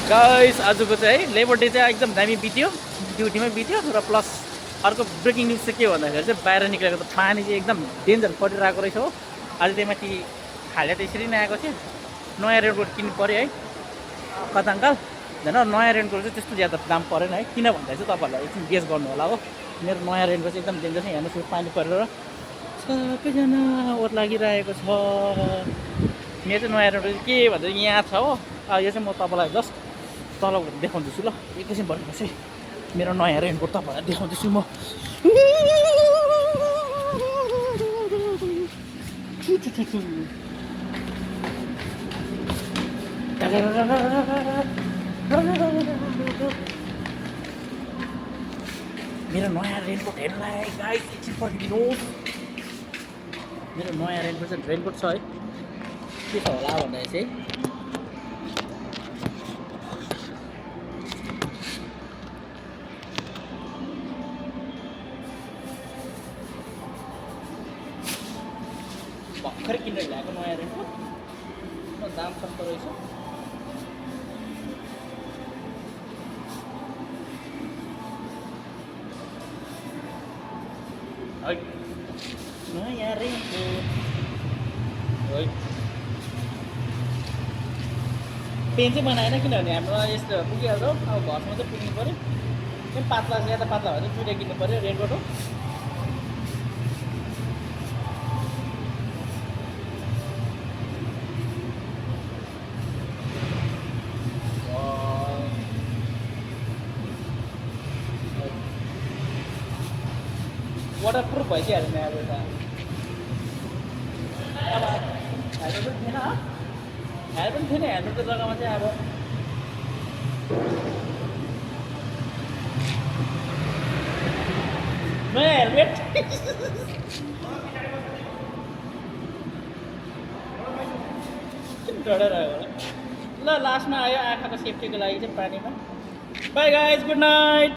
Guys आजको चाहिँ है लेबर डे चाहिँ एकदम दामी बित्यो, ड्युटीमै बित्यो र प्लस अर्को ब्रेकिङ न्युज चाहिँ के भन्दाखेरि चाहिँ बाहिर निक्लेको त पानी चाहिँ एकदम डेन्जर परिरहेको रहेछ हो। आज त्यही माथि खाले त यसरी नै आएको थियो, नयाँ रेनकोट किन्नु पऱ्यो है कताङ्काल होइन। नयाँ रेनकोट चाहिँ त्यस्तो ज्यादा दाम परेन है, किन भन्दा चाहिँ तपाईँहरूलाई एकछिन गेस गर्नु होला हो। मेरो नयाँ रेनकोट चाहिँ एकदम डेन्जर छ, हेर्नुहोस् पानी परेर सबैजना ओर लागिरहेको छ। मेरो चाहिँ नयाँ रेनकोट के भन्छ यहाँ छ हो। यो चाहिँ म तपाईँलाई जस्ट तल देखाउँदैछु ल, एकैछिन भन्नुहोस् है। मेरो नयाँ रेनकोट तपाईँलाई देखाउँदैछु म। मेरो नयाँ रेनकोट हेर्नुलाई गाइस एकछिन पर्खिदिनुहोस्। मेरो नयाँ रेनकोट छ है, के छ होला भन्दाखेरि चाहिँ भर्खरै किनेर ल्याएको नयाँ रेनकोट, दाम सस्तो रहेछ। है नयाँ रेनकोट है, पेन चाहिँ बनाएन किनभने हाम्रो यस्तो पुगिहाल्छ। अब घरमा चाहिँ पुग्नु पऱ्यो, पातला ज्यादा पातला भएर चाहिँ दुइटा किन्नु पऱ्यो रेनकोट हो। वाटर प्रुफ भइसक्यो नि अब त। अब हेलमेट पनि थिएन, हेलमेट पनि थिएन, हेलमेटको जग्गामा चाहिँ अब नयाँ हेलमेट। किन डढेर आयो होला। ल लास्टमा आयो आँखाको सेफ्टीको लागि चाहिँ पानीमा। By guys, good night.